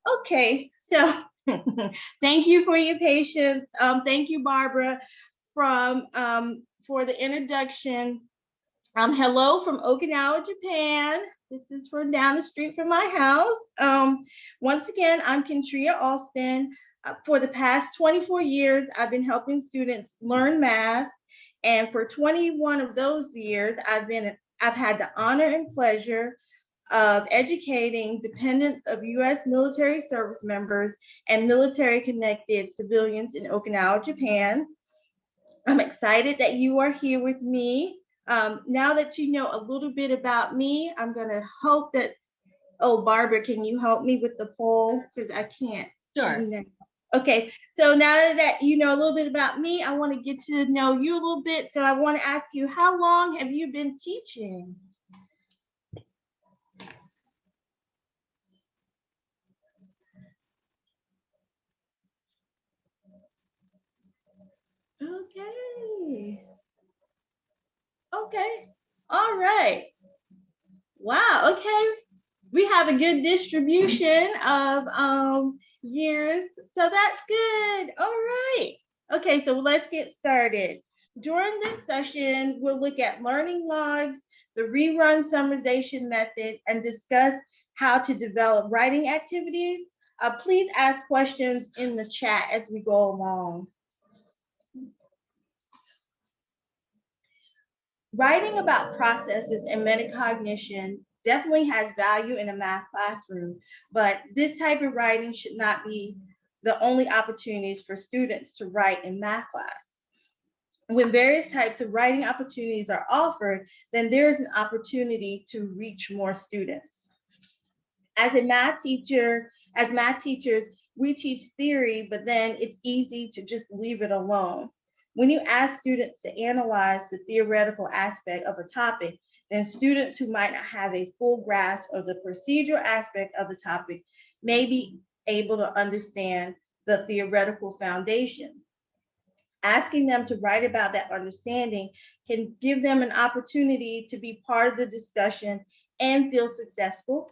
Okay, so thank you for your patience. Thank you, Barbara, for the introduction. Hello from Okinawa, Japan. This is from down the street from my house. Once again, I'm Kentria, Alston. For the past 24 years, I've been helping students learn math, and for 21 of those years, I've had the honor and pleasure of educating dependents of U.S. military service members and military connected civilians in Okinawa, Japan. I'm excited that you are here with me. Now that you know a little bit about me, I'm going to hope that, oh, Barbara, can you help me with the poll? Because I can't. Sure. Okay, so now that you know a little bit about me, I want to get to know you a little bit. So I want to ask you, how long have you been teaching? Okay. Okay. All right. Wow. Okay. We have a good distribution of years. So that's good. All right. Okay. So let's get started. During this session, we'll look at learning logs, the rerun summarization method, and discuss how to develop writing activities. Please ask questions in the chat as we go along. Writing about processes and metacognition definitely has value in a math classroom, but this type of writing should not be the only opportunities for students to write in math class. When various types of writing opportunities are offered, then there is an opportunity to reach more students. As math teachers, we teach theory, but then it's easy to just leave it alone. When you ask students to analyze the theoretical aspect of a topic, then students who might not have a full grasp of the procedural aspect of the topic may be able to understand the theoretical foundation. Asking them to write about that understanding can give them an opportunity to be part of the discussion and feel successful.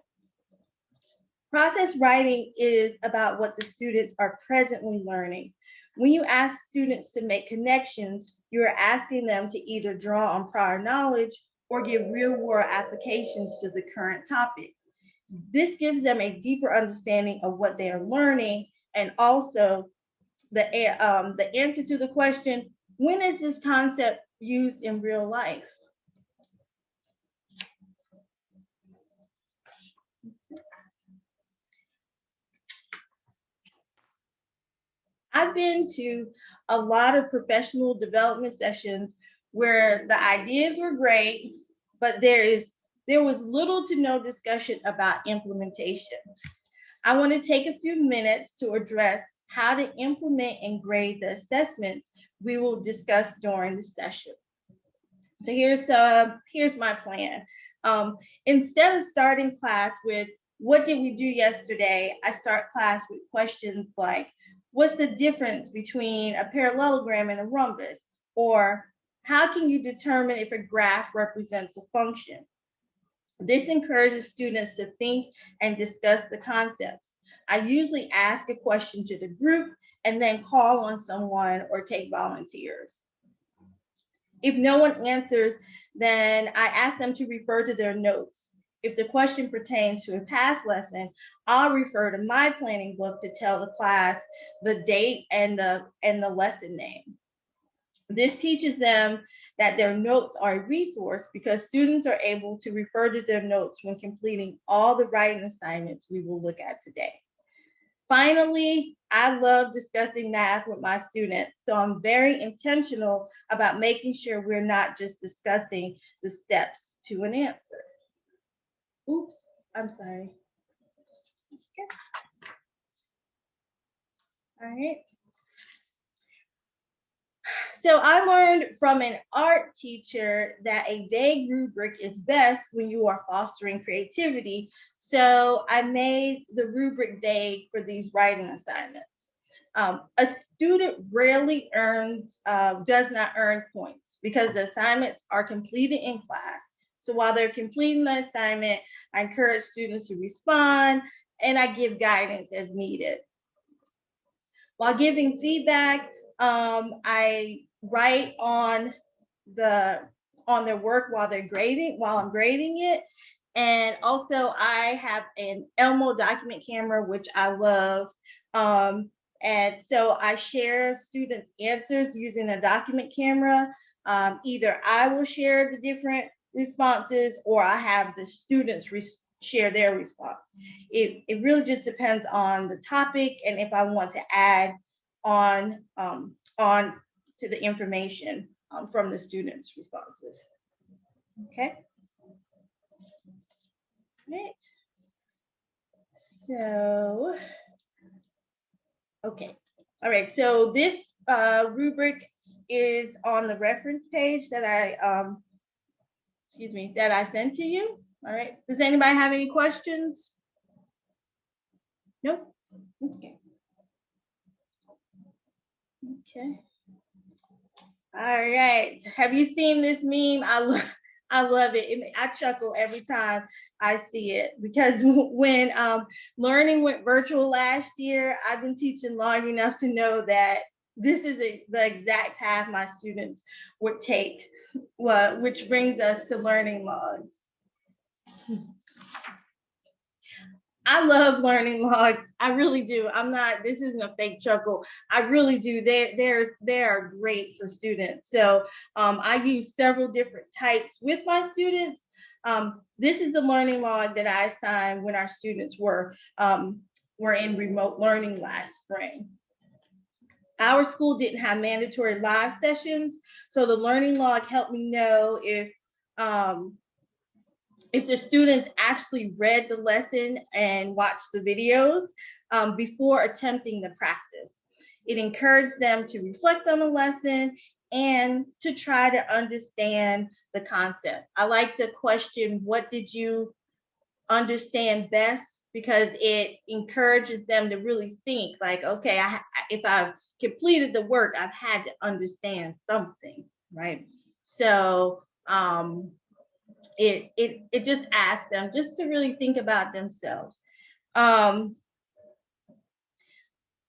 Process writing is about what the students are presently learning. When you ask students to make connections, you are asking them to either draw on prior knowledge or give real world applications to the current topic. This gives them a deeper understanding of what they are learning, and also the answer to the question, when is this concept used in real life? I've been to a lot of professional development sessions where the ideas were great, but there was little to no discussion about implementation. I want to take a few minutes to address how to implement and grade the assessments we will discuss during the session. So here's my plan. Instead of starting class with what did we do yesterday, I start class with questions like, what's the difference between a parallelogram and a rhombus? Or how can you determine if a graph represents a function? This encourages students to think and discuss the concepts. I usually ask a question to the group and then call on someone or take volunteers. If no one answers, then I ask them to refer to their notes. If the question pertains to a past lesson, I'll refer to my planning book to tell the class the date and the lesson name. This teaches them that their notes are a resource because students are able to refer to their notes when completing all the writing assignments we will look at today. Finally, I love discussing math with my students, so I'm very intentional about making sure we're not just discussing the steps to an answer. Oops, I'm sorry. Okay. All right. So I learned from an art teacher that a vague rubric is best when you are fostering creativity. So I made the rubric vague for these writing assignments. A student rarely does not earn points because the assignments are completed in class. So while they're completing the assignment, I encourage students to respond, and I give guidance as needed. While giving feedback, I write on their work while I'm grading it. And also I have an Elmo document camera, which I love. And so I share students' answers using a document camera. Either I will share the different responses, or I have the students share their response. It really just depends on the topic and if I want to add on to the information from the students' responses. Okay. Right. So, okay. All right. So this rubric is on the reference page that I sent to you. All right. Does anybody have any questions? Nope. Okay. Okay. All right. Have you seen this meme? I love it. I chuckle every time I see it, because when learning went virtual last year, I've been teaching long enough to know that this is the exact path my students would take, which brings us to learning logs. I love learning logs. I really do. This isn't a fake chuckle. I really do. They are great for students. So I use several different types with my students. This is the learning log that I assigned when our students were in remote learning last spring. Our school didn't have mandatory live sessions, so the learning log helped me know if the students actually read the lesson and watched the videos before attempting the practice. It encouraged them to reflect on the lesson and to try to understand the concept. I like the question, what did you understand best? Because it encourages them to really think like, okay, if I've completed the work, I've had to understand something, right? So it just asks them just to really think about themselves.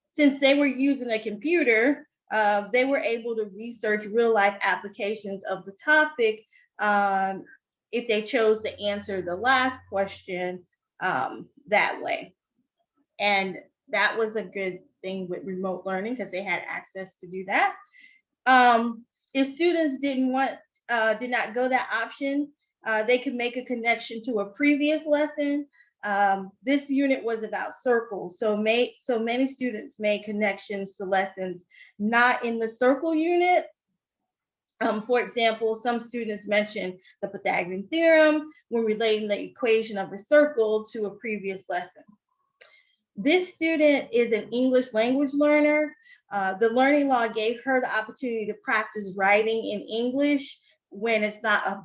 Since they were using a computer, they were able to research real life applications of the topic if they chose to answer the last question that way. And that was a good thing with remote learning because they had access to do that. If students did not go that option, they could make a connection to a previous lesson. This unit was about circles, so many students made connections to lessons not in the circle unit. For example, some students mentioned the Pythagorean theorem when relating the equation of a circle to a previous lesson. This student is an English language learner. The learning log gave her the opportunity to practice writing in English when it's not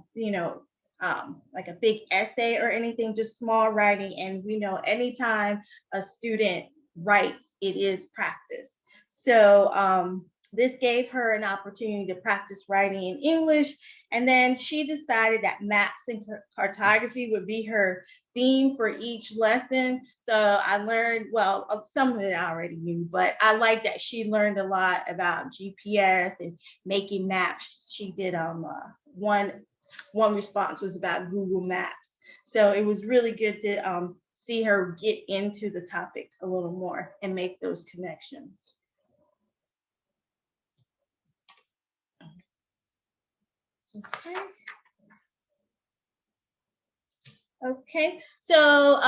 like a big essay or anything, just small writing. And we know anytime a student writes, it is practice. So this gave her an opportunity to practice writing in English. And then she decided that maps and cartography would be her theme for each lesson. So I learned, some of it I already knew, but I like that she learned a lot about GPS and making maps. She did one response was about Google Maps. So it was really good to see her get into the topic a little more and make those connections. Okay. So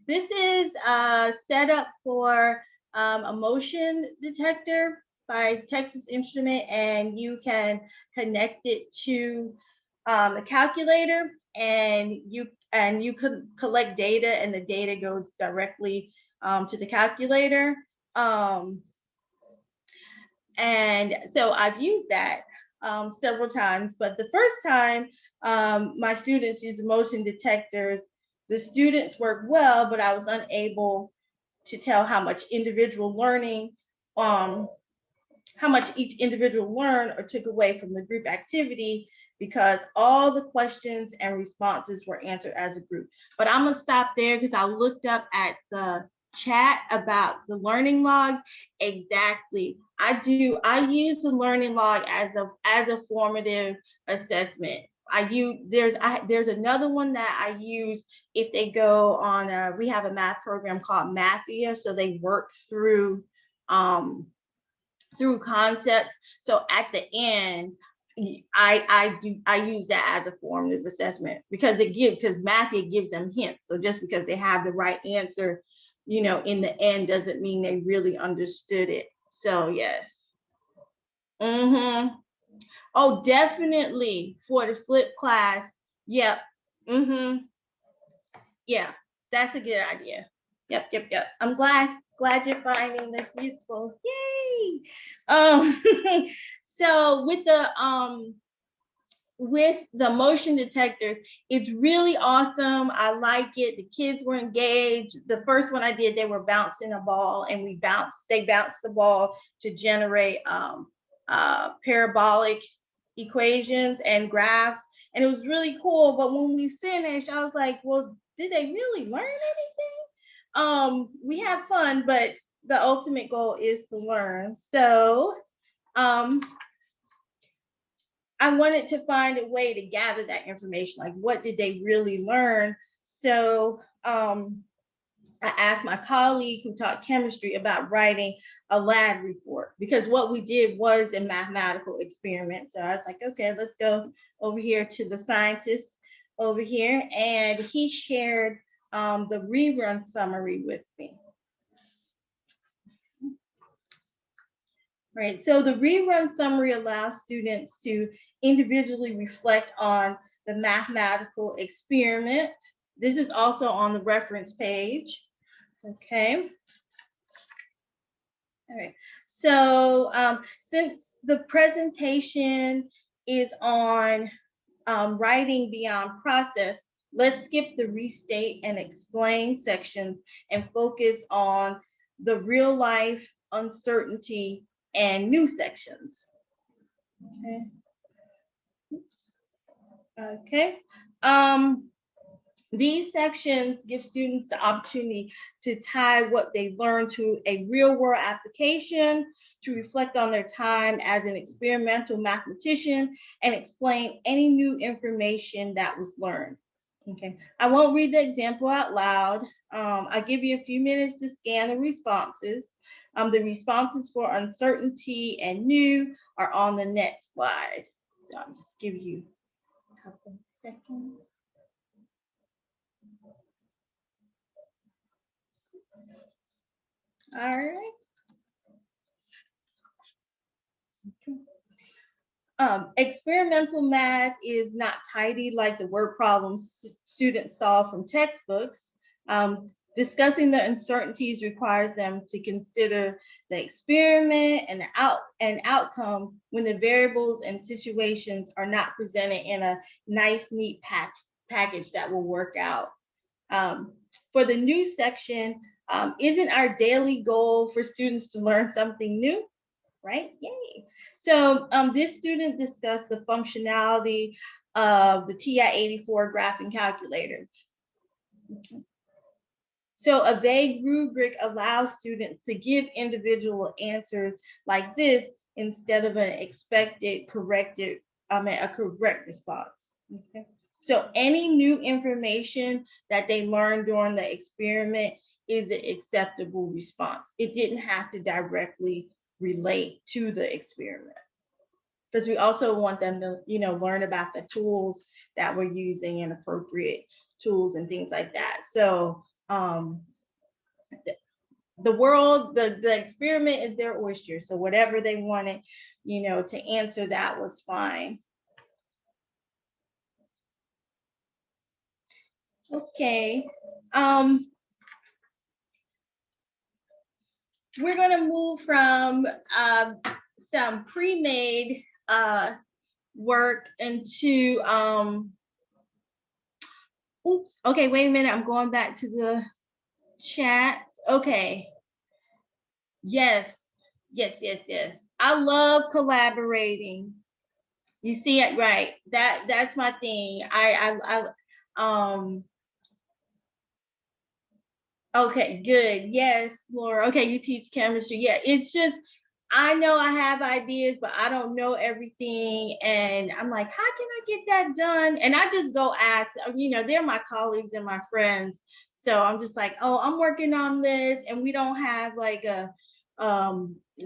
this is set up for a motion detector by Texas Instrument, and you can connect it to the calculator, and you could collect data, and the data goes directly to the calculator. And so I've used that several times, but the first time my students used motion detectors, the students worked well, but I was unable to tell how much individual learning how much each individual learned or took away from the group activity, because all the questions and responses were answered as a group. But I'm gonna stop there because I looked up at the chat about the learning logs. Exactly. I use the learning log as a formative assessment. There's another one that I use if they go on we have a math program called Mathia, so they work um through concepts. So at the end, I use that as a formative assessment because Matthew gives them hints. So just because they have the right answer, in the end doesn't mean they really understood it. So yes. Mm-hmm. Oh, definitely for the flip class. Yep. Mm-hmm. Yeah, that's a good idea. Yep. I'm glad you're finding this useful. Yay! Um, so with the motion detectors, it's really awesome. I like it. The kids were engaged. The first one I did, they were bouncing a ball, and they bounced the ball to generate parabolic equations and graphs, and it was really cool. But when we finished, I was like, well, did they really learn anything? We had fun, but the ultimate goal is to learn. So I wanted to find a way to gather that information, like what did they really learn? So I asked my colleague who taught chemistry about writing a lab report, because what we did was a mathematical experiment. So I was like, okay, let's go over here to the scientist over here, and he shared the rerun summary with me. Right. So the rerun summary allows students to individually reflect on the mathematical experiment. This is also on the reference page. Okay. All right. So since the presentation is on writing beyond process, let's skip the restate and explain sections and focus on the real life, uncertainty, and new sections. Okay. Oops. Okay. These sections give students the opportunity to tie what they learned to a real world application, to reflect on their time as an experimental mathematician, and explain any new information that was learned. Okay, I won't read the example out loud. I'll give you a few minutes to scan the responses. The responses for uncertainty and new are on the next slide. So I'll just give you a couple seconds. All right. Experimental math is not tidy like the word problems students solve from textbooks. Discussing the uncertainties requires them to consider the experiment and outcome when the variables and situations are not presented in a nice, neat package that will work out. For the new section, isn't our daily goal for students to learn something new? Right? Yay. So this student discussed the functionality of the TI-84 graphing calculator. So a vague rubric allows students to give individual answers like this instead of an expected a correct response. Okay. So any new information that they learned during the experiment is an acceptable response. It didn't have to directly relate to the experiment, because we also want them to learn about the tools that we're using and appropriate tools and things like that. So the experiment is their oyster, so whatever they wanted to answer, that was fine. Okay. We're going to move from some pre-made work into oops. Okay, wait a minute. I'm going back to the chat. Okay. Yes. I love collaborating. You see it, right? That's my thing. Okay, good. Yes, Laura. Okay, you teach chemistry. Yeah, it's just I know I have ideas, but I don't know everything. And I'm like, how can I get that done? And I just go ask, they're my colleagues and my friends. So I'm just like, oh, I'm working on this, and we don't have like a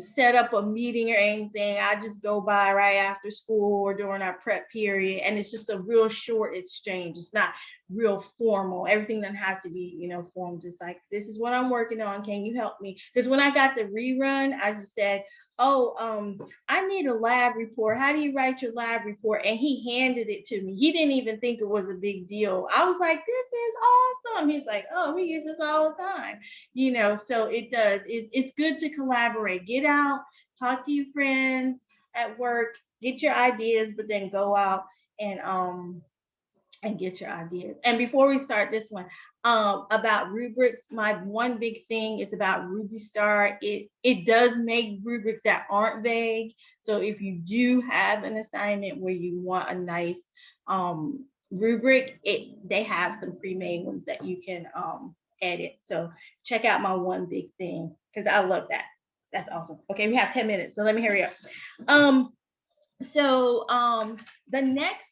set up a meeting or anything. I just go by right after school or during our prep period, and it's just a real short exchange. It's not real formal. Everything doesn't have to be, formal. Just like, this is what I'm working on. Can you help me? Because when I got the rerun, I just said, oh, I need a lab report. How do you write your lab report? And he handed it to me. He didn't even think it was a big deal. I was like, this is awesome. He's like, oh, we use this all the time. So it does. It's good to collaborate. Get out, talk to your friends at work, get your ideas, but then go out and get your ideas. And before we start this one, about rubrics, my one big thing is about RubyStar. It does make rubrics that aren't vague. So if you do have an assignment where you want a nice rubric, they have some pre-made ones that you can edit. So check out my one big thing, because I love that. That's awesome. Okay, we have 10 minutes, so let me hurry up. The next,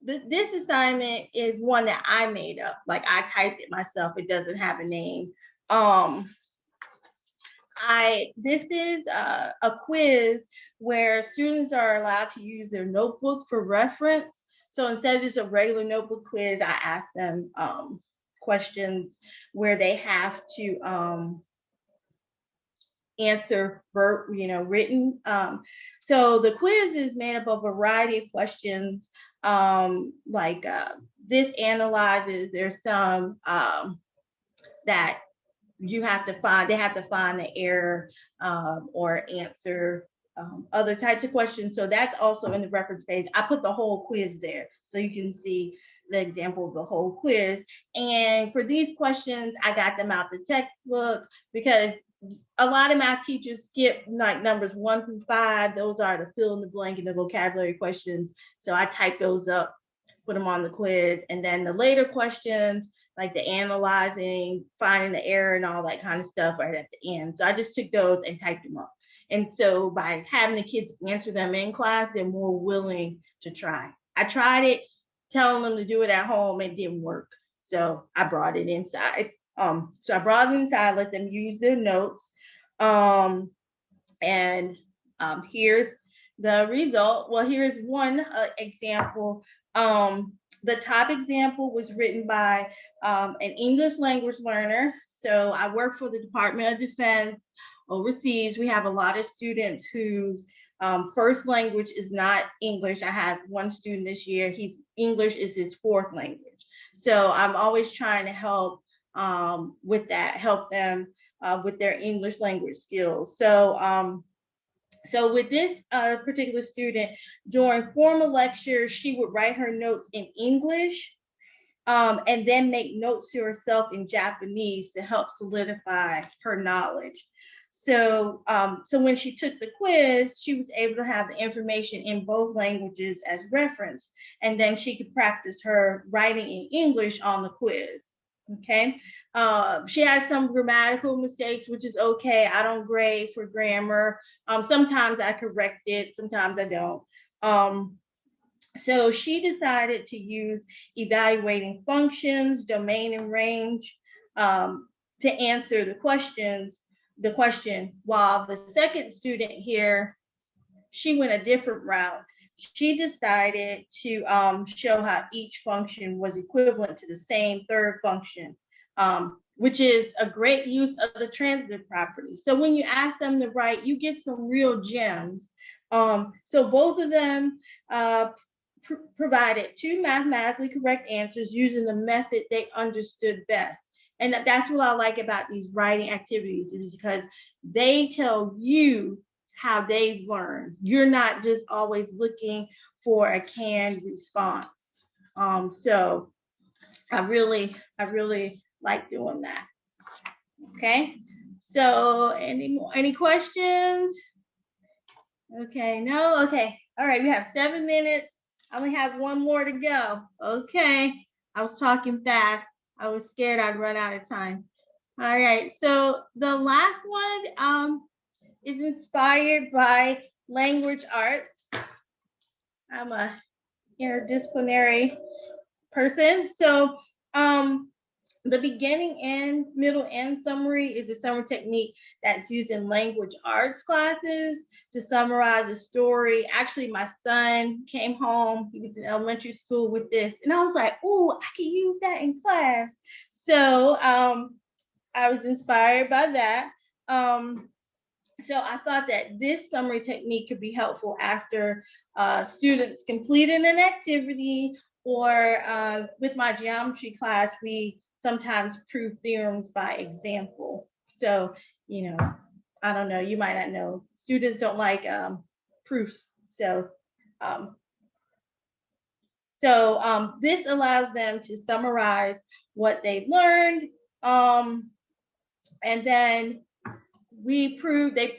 this assignment is one that I made up. Like, I typed it myself. It doesn't have a name. This is a quiz where students are allowed to use their notebook for reference. So instead of just a regular notebook quiz, I ask them questions where they have to answer written. So the quiz is made up of a variety of questions. This analyzes. There's some that you have to find. They have to find the error or answer other types of questions. So that's also in the reference page. I put the whole quiz there so you can see the example of the whole quiz. And for these questions, I got them out the textbook, because a lot of math teachers skip like numbers 1 through 5. Those are the fill in the blank and the vocabulary questions. So I typed those up, put them on the quiz. And then the later questions, like the analyzing, finding the error and all that kind of stuff, right at the end. So I just took those and typed them up. And so by having the kids answer them in class, they're more willing to try. I tried it, telling them to do it at home, it didn't work. So I brought it inside. Let them use their notes. Here's the result. Well, here's one example. The top example was written by an English language learner. So I work for the Department of Defense overseas. We have a lot of students whose first language is not English. I have one student this year. English is his fourth language. So I'm always trying to help with that, help them with their English language skills. So with this particular student, during formal lectures, she would write her notes in English and then make notes to herself in Japanese to help solidify her knowledge. So when she took the quiz, she was able to have the information in both languages as reference, and then she could practice her writing in English on the quiz. Okay. She has some grammatical mistakes, which is okay. I don't grade for grammar. Sometimes I correct it, sometimes I don't. So she decided to use evaluating functions, domain and range to answer the question, while the second student here, she went a different route. She decided to show how each function was equivalent to the same third function, which is a great use of the transitive property. So when you ask them to write, you get some real gems. So both of them provided two mathematically correct answers using the method they understood best. And that's what I like about these writing activities, is because they tell you how they've learned. You're not just always looking for a canned response. So I really like doing that. Okay. So any questions? Okay, no, okay. All right, we have 7 minutes. I only have one more to go. Okay. I was talking fast. I was scared I'd run out of time. All right, so the last one is inspired by language arts. I'm a interdisciplinary person. So the beginning and middle and summary is a summary technique that's used in language arts classes to summarize a story. Actually, my son came home, he was in elementary school with this, and I was like, oh, I can use that in class. So I was inspired by that. So I thought that this summary technique could be helpful after students completed an activity, or with my geometry class, we sometimes prove theorems by example. So, I don't know, you might not know, students don't like proofs. Um, this allows them to summarize what they've learned. And then they proved the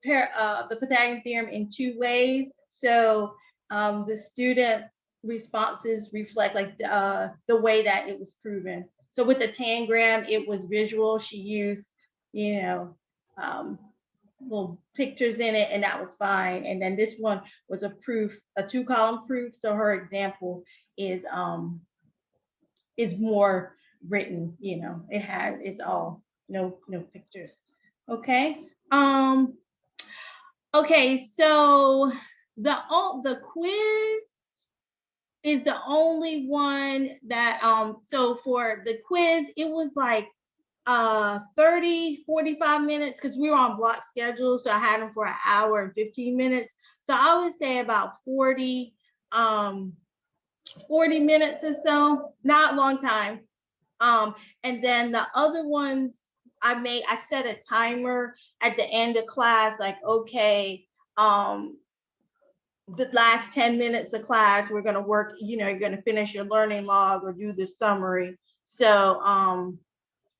Pythagorean theorem in 2 ways. So the students' responses reflect like the way that it was proven. So with the tangram, it was visual. She used, little pictures in it, and that was fine. And then this one was a proof, a 2-column proof. So her example is more written. It's all no pictures. Okay. Okay, so the quiz is the only one that so for the quiz it was like 30-45 minutes, because we were on block schedule, so I had them for an hour and 15 minutes. So I would say about 40 minutes or so, not a long time. And then the other ones, I set a timer at the end of class, like, okay, the last 10 minutes of class, we're going to work, you're going to finish your learning log or do the summary. So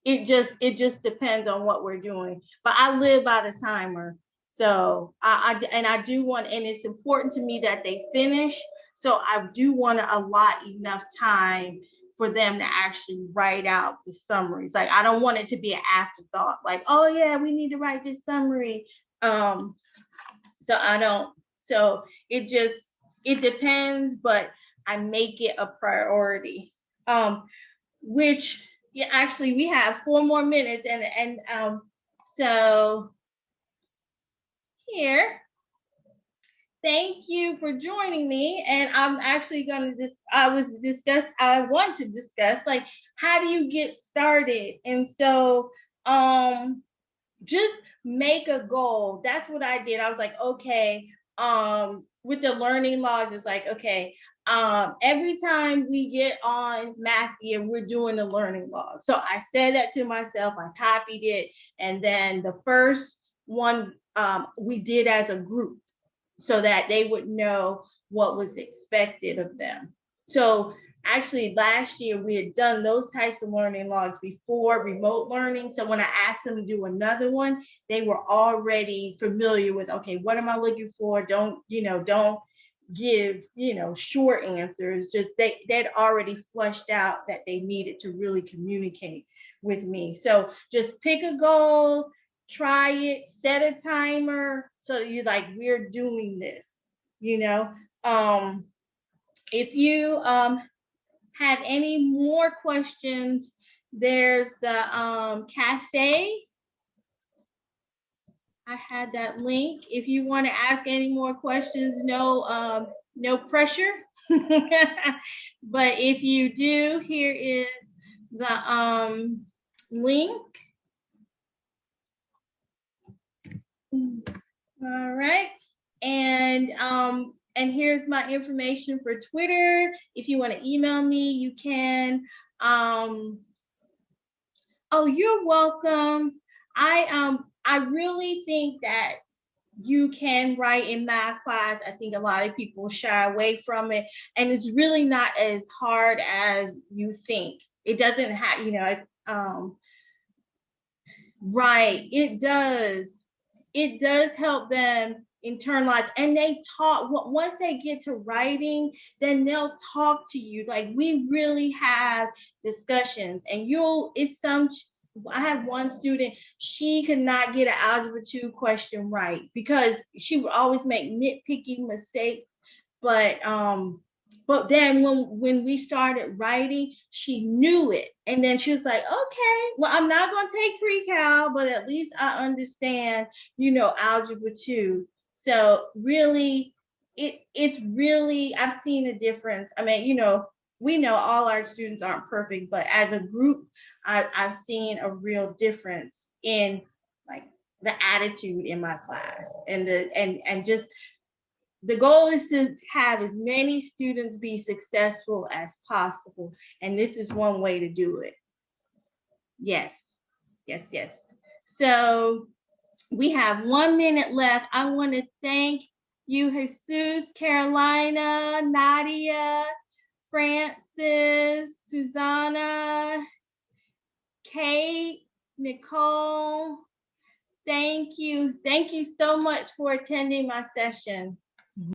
it just depends on what we're doing. But I live by the timer. So I do want, and it's important to me that they finish. So I do want to allot enough time for them to actually write out the summaries. Like, I don't want it to be an afterthought, like, oh yeah, we need to write this summary. So I don't, so it depends, but I make it a priority. Which, yeah, actually we have 4 more minutes, and so here, thank you for joining me. And I'm actually going to I want to discuss, like, how do you get started? And so just make a goal. That's what I did. I was like, okay, with the learning logs, it's like, okay, every time we get on math year, we're doing a learning log. So I said that to myself, I copied it, and then the first one we did as a group, so that they would know what was expected of them. So actually last year we had done those types of learning logs before remote learning. So when I asked them to do another one, they were already familiar with, okay, what am I looking for? Don't give, short answers. Just they'd already flushed out that they needed to really communicate with me. So just pick a goal, try it, set a timer, so you're like, we're doing this, if you have any more questions, there's the cafe. I had that link. If you want to ask any more questions, no pressure. But if you do, here is the link. All right. And here's my information for Twitter. If you want to email me, you can. Oh, you're welcome. I really think that you can write in math class. I think a lot of people shy away from it, and it's really not as hard as you think. It doesn't have, right. It does help them internalize, and they talk. Once they get to writing, then they'll talk to you. Like, we really have discussions, and I have one student, she could not get an algebra 2 question right because she would always make nitpicking mistakes. But then when we started writing, she knew it. And then she was like, okay, well, I'm not going to take pre-cal, but at least I understand, algebra 2. So really, it's really, I've seen a difference. I mean, we know all our students aren't perfect, but as a group, I've seen a real difference in, like, the attitude in my class, and just the goal is to have as many students be successful as possible. And this is one way to do it. Yes, yes, yes. So we have 1 minute left. I want to thank you, Jesus, Carolina, Nadia, Francis, Susanna, Kate, Nicole. Thank you. Thank you so much for attending my session.